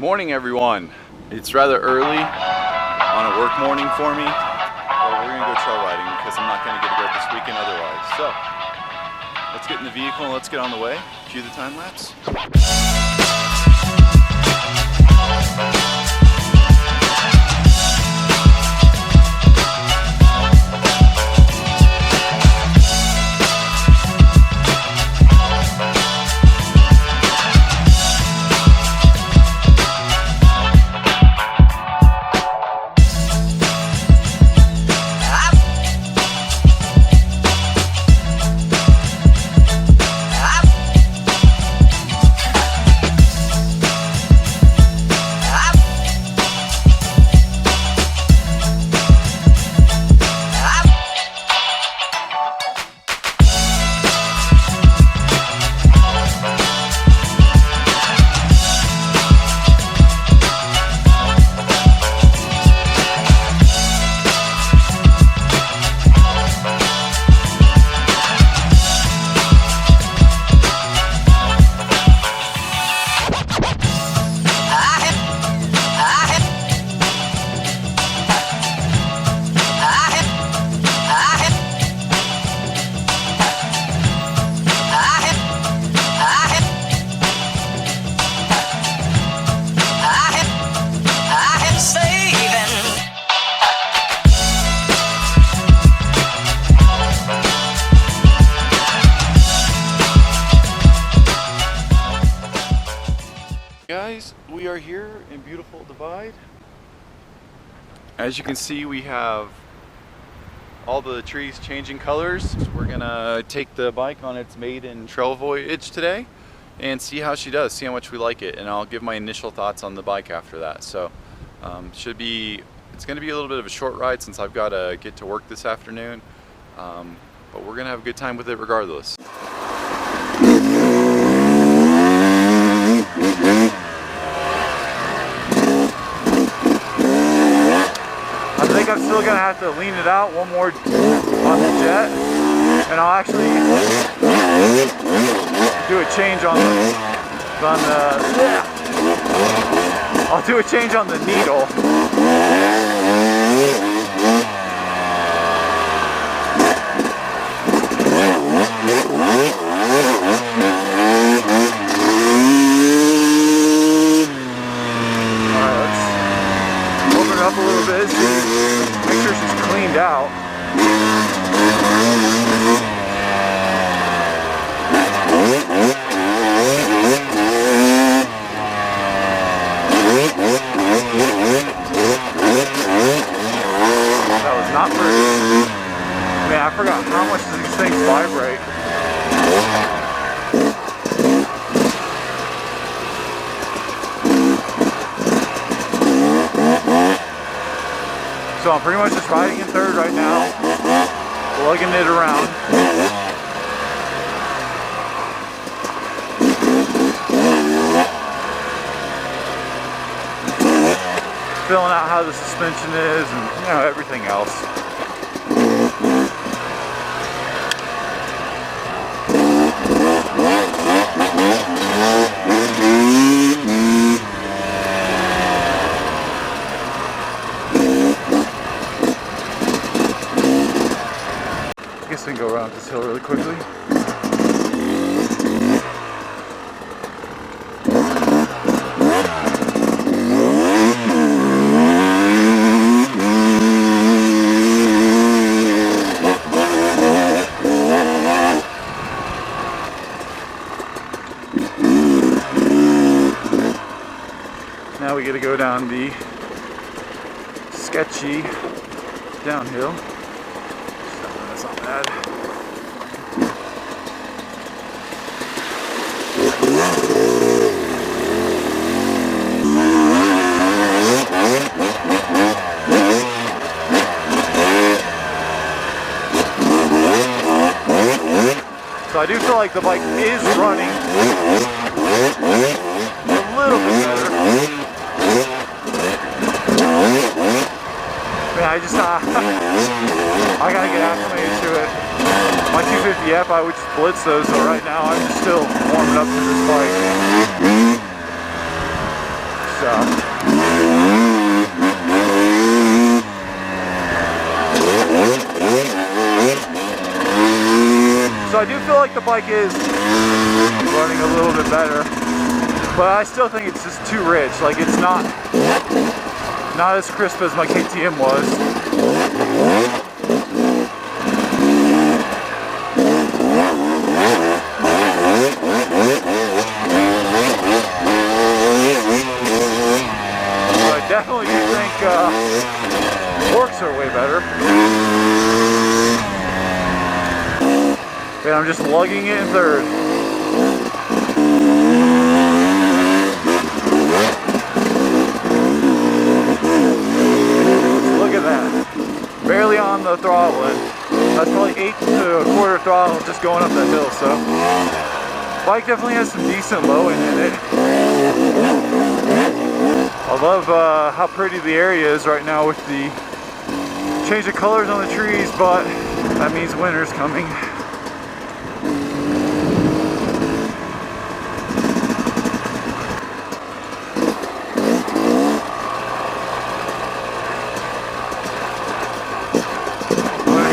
Morning everyone. It's rather early on a work morning for me, but we're gonna go trail riding because I'm not gonna get to go this weekend otherwise. So let's get in the vehicle and let's get on the way. Cue the time lapse. Guys, we are here in beautiful Divide. As you can see, we have all the trees changing colors. We're gonna take the bike on its maiden trail voyage today and see how she does, see how much we like it, and I'll give my initial thoughts on the bike after that. So it's gonna be a little bit of a short ride since I've got to get to work this afternoon, but we're gonna have a good time with it regardless. I think I'm still gonna have to lean it out one more on the jet, and I'll actually do a change on I'll do a change on the needle. Up a little bit, make sure she's cleaned out. That was not pretty. Man, I forgot how much these things vibrate. So I'm pretty much just riding in third right now, lugging it around. Filling out how the suspension is and, you know, everything else. I guess we can go around this hill really quickly. Now we get to go down the sketchy downhill. That's not bad. So I do feel like the bike is running a little bit better. I just I gotta get acclimated to it. My 250F, I would just blitz those, so right now I'm just still warming up to this bike. So I do feel like the bike is running a little bit better, but I still think it's just too rich. Like, it's not as crisp as my KTM was. But I definitely do think forks are way better. And I'm just lugging it in third. Look at that. Barely on the throttle, and that's probably 8 1/4 throttle just going up that hill. So bike definitely has some decent low end in it. I love how pretty the area is right now with the change of colors on the trees, but that means winter's coming.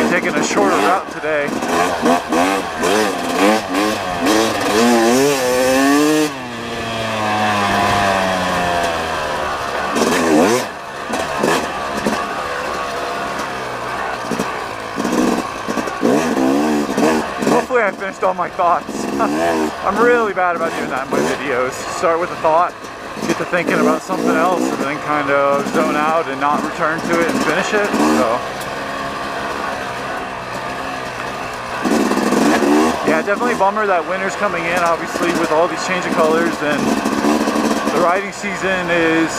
Taking a shorter route today. Hopefully I finished all my thoughts. I'm really bad about doing that in my videos. Start with a thought, get to thinking about something else, and then kind of zone out and not return to it and finish it. So yeah, definitely a bummer that winter's coming in, obviously, with all these change of colors, and the riding season is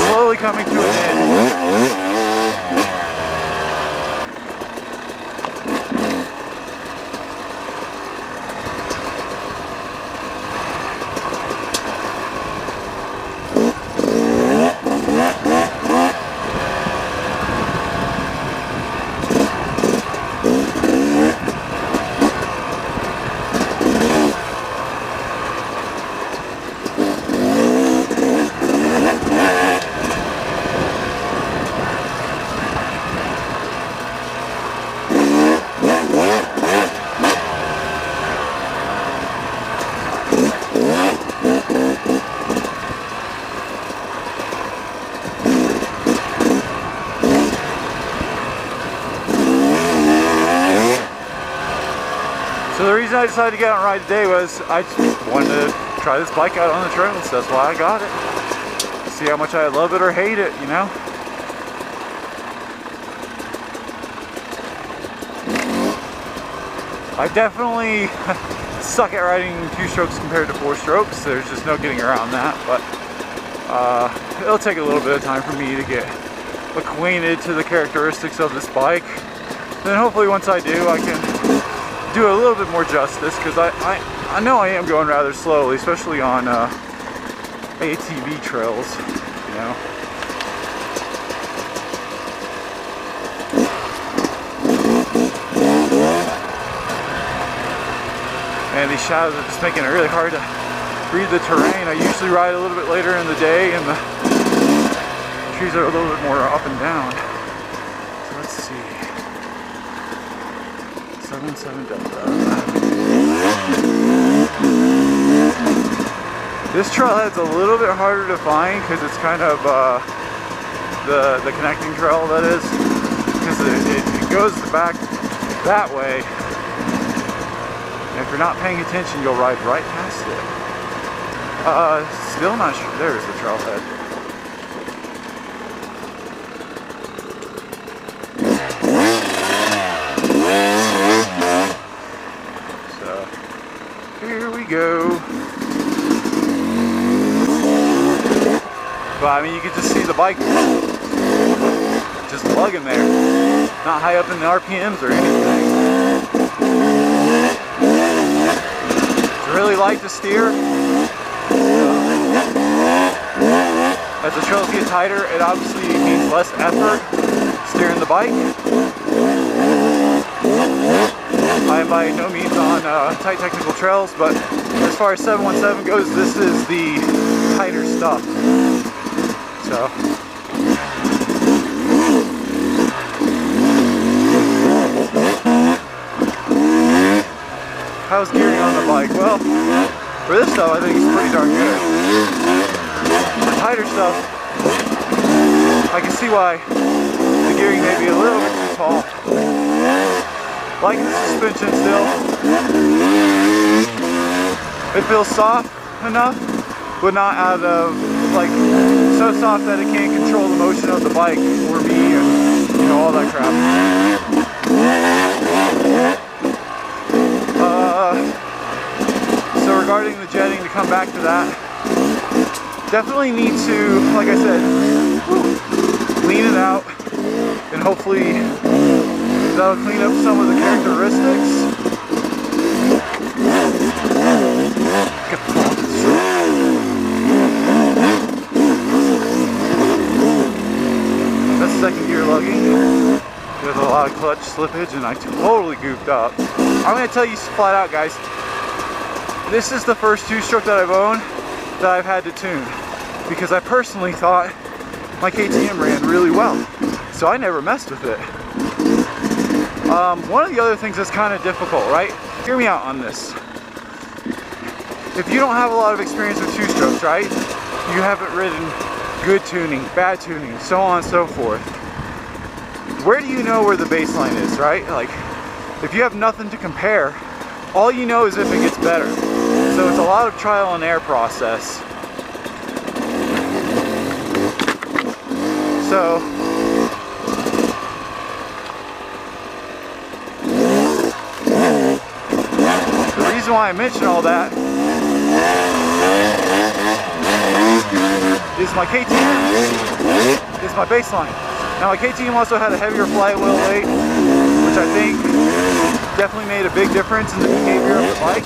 slowly coming to an end. So the reason I decided to get out and ride today was I just wanted to try this bike out on the trails. That's why I got it. See how much I love it or hate it, you know? I definitely suck at riding 2 strokes compared to 4 strokes. There's just no getting around that, but it'll take a little bit of time for me to get acquainted to the characteristics of this bike. Then hopefully once I do, I can do a little bit more justice, because I know I am going rather slowly, especially on ATV trails, you know. And these shadows are just making it really hard to read the terrain. I usually ride a little bit later in the day, and the trees are a little bit more up and down. So let's see. 7-7 Delta. This trailhead's a little bit harder to find because it's kind of the connecting trail, that is, because it goes back that way. And if you're not paying attention, you'll ride right past it. Still not sure. There's the trailhead. Here we go. But I mean, you can just see the bike just plugging there. Not high up in the RPMs or anything. It's really light to steer. As the trails get tighter, it obviously means less effort steering the bike. I am by no means on tight technical trails, but as far as 717 goes, this is the tighter stuff. So how's gearing on the bike? Well, for this stuff I think it's pretty darn good. For tighter stuff, I can see why the gearing may be a little bit too tall. Liking the suspension still. It feels soft enough, but not out of, like, so soft that it can't control the motion of the bike or me and, you know, all that crap. So regarding the jetting, to come back to that, definitely need to, like I said, lean it out, and hopefully that'll clean up some of the characteristics. That's second gear lugging. There's a lot of clutch slippage and I totally goofed up. I'm going to tell you flat out, guys, this is the first two-stroke that I've owned that I've had to tune, because I personally thought my KTM ran really well, so I never messed with it. One of the other things that's kind of difficult, right? Hear me out on this. If you don't have a lot of experience with two-strokes, right? You haven't ridden good tuning, bad tuning, so on and so forth. Where do you know where the baseline is, right? Like, if you have nothing to compare, all you know is if it gets better. So it's a lot of trial and error process. So the reason why I mention all that is my KTM is my baseline. Now my KTM also had a heavier flywheel weight, which I think definitely made a big difference in the behavior of the bike.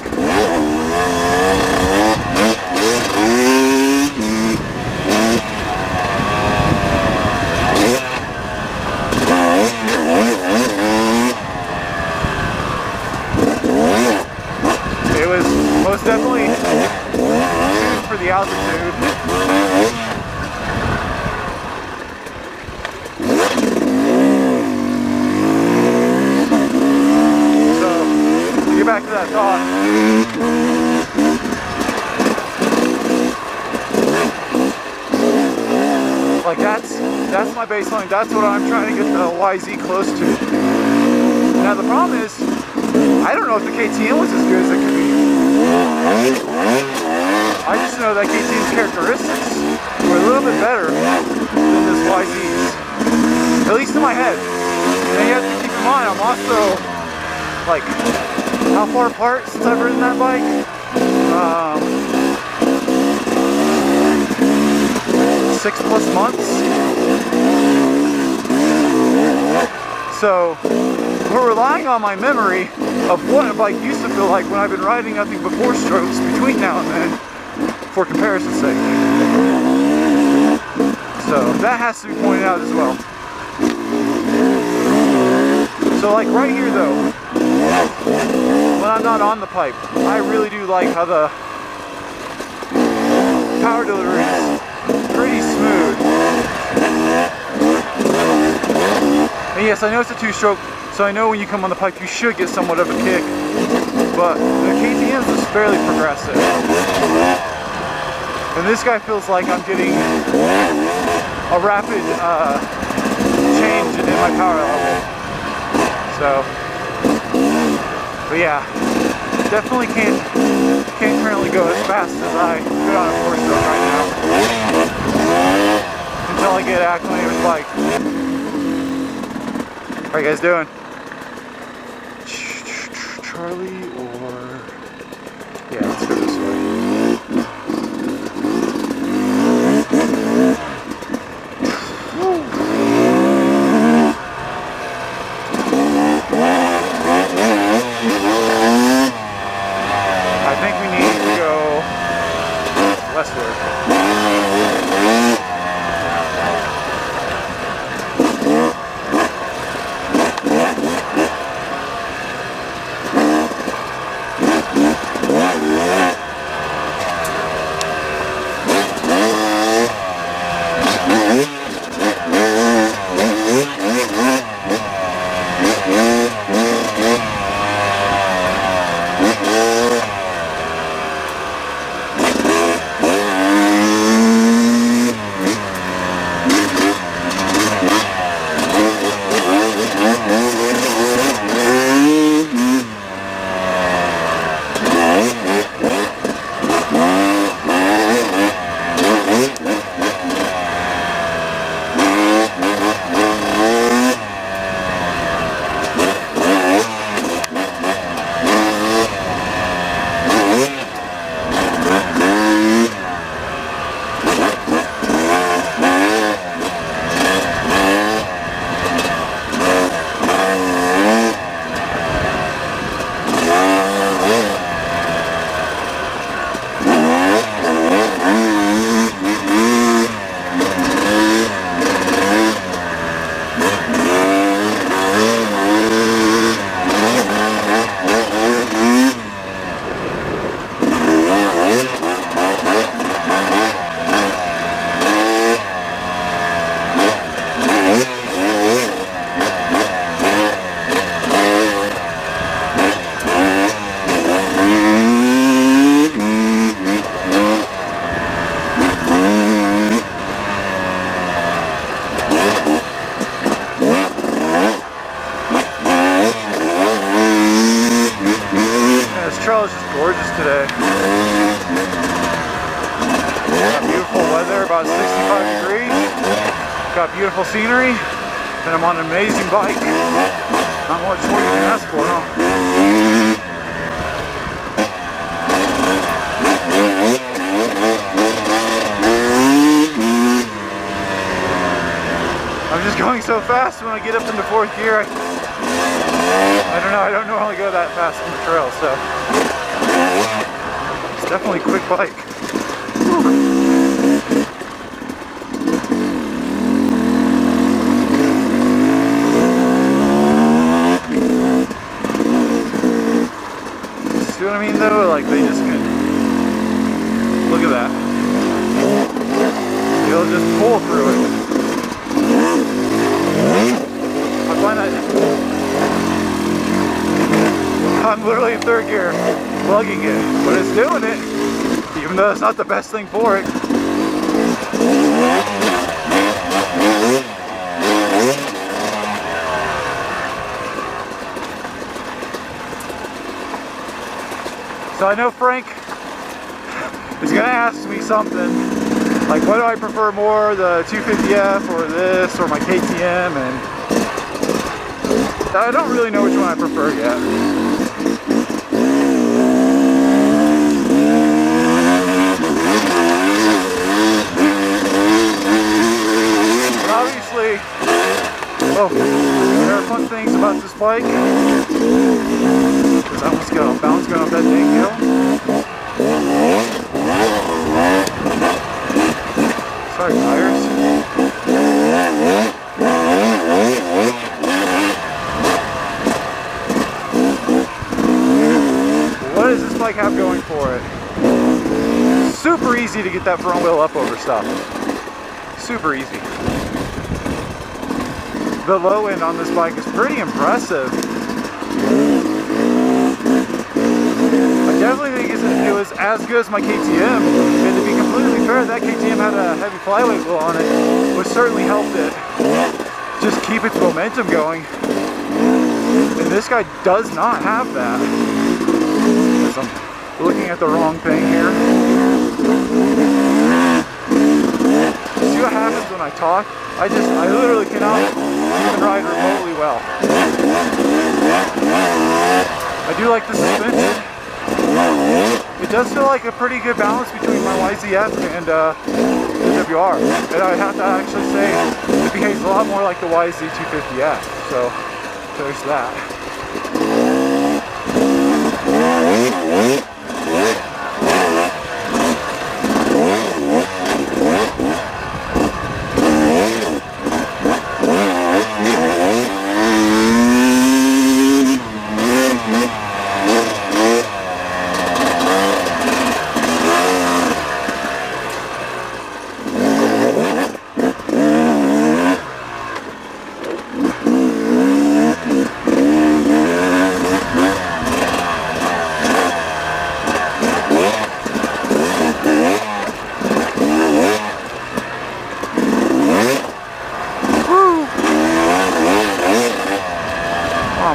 It was most definitely tuned for the altitude. Get back to that thought. Like that's my baseline. That's what I'm trying to get the YZ close to. Now the problem is, I don't know if the KTM was as good as it could be. I just know that KTM's characteristics were a little bit better than this YZ's, at least in my head. And you have to keep in mind, I'm also like, how far apart since I've ridden that bike? 6+ months. So we're relying on my memory of what a bike used to feel like when I've been riding nothing but 4 strokes between now and then, for comparison's sake. So that has to be pointed out as well. So like right here though, when I'm not on the pipe, I really do like how the power delivery is pretty smooth. And yes, I know it's a 2-stroke, so I know when you come on the pipe you should get somewhat of a kick, but the KTM's is fairly progressive. And this guy feels like I'm getting a rapid change in my power level. So, but yeah, definitely can't currently go as fast as I could on a 4-stroke right now until I get acclimated with the bike. How you guys doing? Charlie or yeah, let's go this way. about 65 degrees. Got beautiful scenery, and I'm on an amazing bike. Not much more you can ask for, huh? I'm just going so fast when I get up into fourth gear. I don't normally go that fast on the trail, so it's definitely a quick bike. See what I mean though? Like they just can, look at that. They'll just pull through it. I find that I'm literally in third gear, lugging it, but it's doing it, even though it's not the best thing for it. So I know Frank is gonna ask me something, like what do I prefer more, the 250F or this, or my KTM, and I don't really know which one I prefer yet. But obviously, there are fun things about this bike. Because I almost got off balance going up that dang hill. Sorry, tires. What does this bike have going for it? Super easy to get that front wheel up over stuff. Super easy. The low end on this bike is pretty impressive. I definitely think it was as good as my KTM, and to be completely fair, that KTM had a heavy flyweight wheel on it, which certainly helped it just keep its momentum going. And this guy does not have that. I'm looking at the wrong thing here. See what happens when I talk? I literally cannot even ride remotely well. I do like the suspension. It does feel like a pretty good balance between my YZF and the WR. And I have to actually say it behaves a lot more like the YZ250X. So there's that.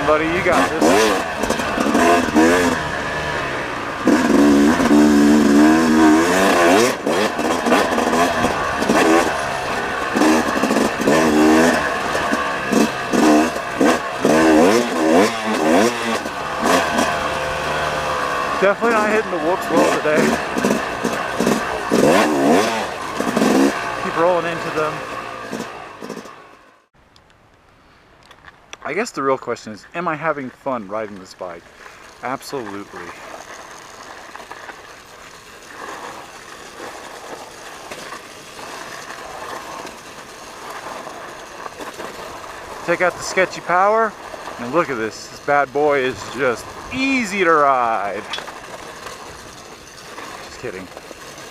Buddy, you got this. Definitely not hitting the whoops well today. Keep rolling into them. I guess the real question is, am I having fun riding this bike? Absolutely. Take out the sketchy power, and look at this. This bad boy is just easy to ride. Just kidding.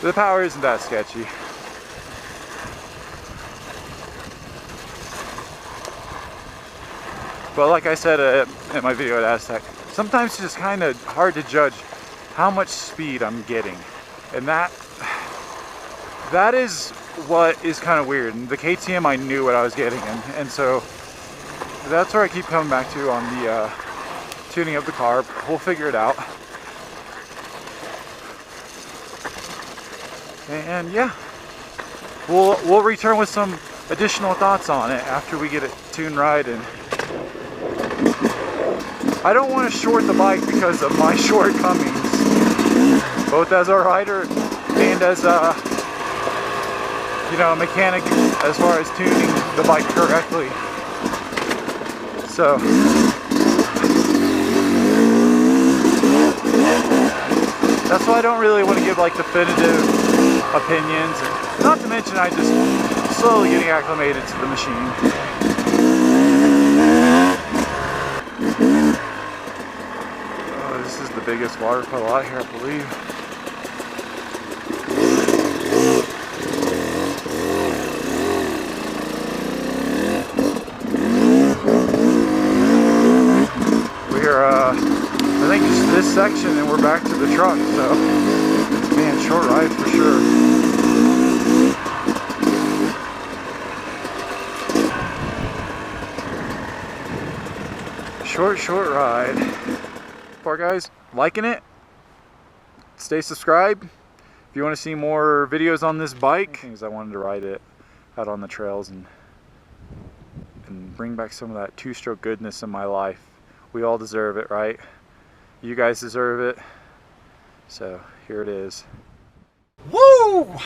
The power isn't that sketchy. But like I said in my video at Aztec, sometimes it's just kind of hard to judge how much speed I'm getting. And that is what is kind of weird. And the KTM, I knew what I was getting, and so that's where I keep coming back to on the tuning of the carb. We'll figure it out. And yeah, we'll return with some additional thoughts on it after we get it tuned right. And I don't want to short the bike because of my shortcomings, both as a rider and as a, you know, a mechanic as far as tuning the bike correctly. So that's why I don't really want to give like definitive opinions. Not to mention I just slowly getting acclimated to the machine. Oh, this is the biggest water puddle out here, I believe. I think just this section and we're back to the truck, so man, short ride for sure. Short ride. Poor guys, liking it? Stay subscribed. If you want to see more videos on this bike, things I wanted to ride it out on the trails and bring back some of that two-stroke goodness in my life. We all deserve it, right? You guys deserve it. So here it is. Woo!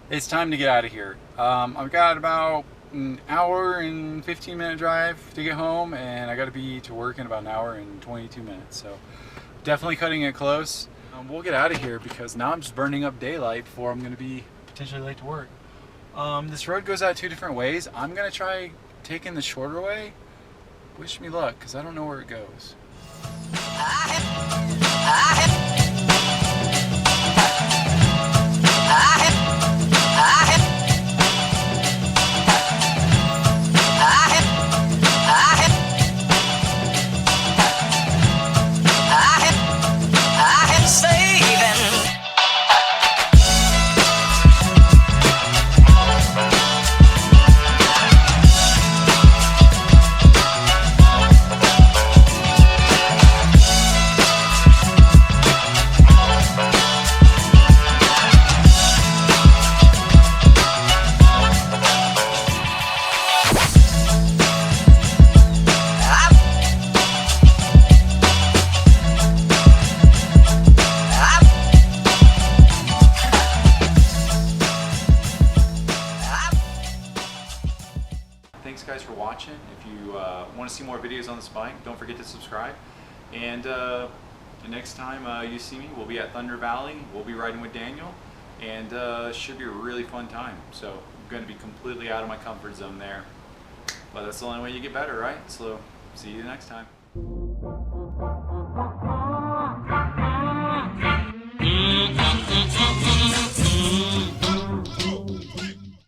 It's time to get out of here. I've got about an hour and 15-minute drive to get home, and I got to be to work in about an hour and 22 minutes. So definitely cutting it close. We'll get out of here because now I'm just burning up daylight before I'm going to be potentially late to work. This road goes out two different ways. I'm going to try taking the shorter way. Wish me luck, because I don't know where it goes. Thanks guys for watching. If you want to see more videos on this bike, don't forget to subscribe. And the next time you see me, we'll be at Thunder Valley. We'll be riding with Daniel, and it should be a really fun time. So I'm going to be completely out of my comfort zone there. But that's the only way you get better, right? So see you next time.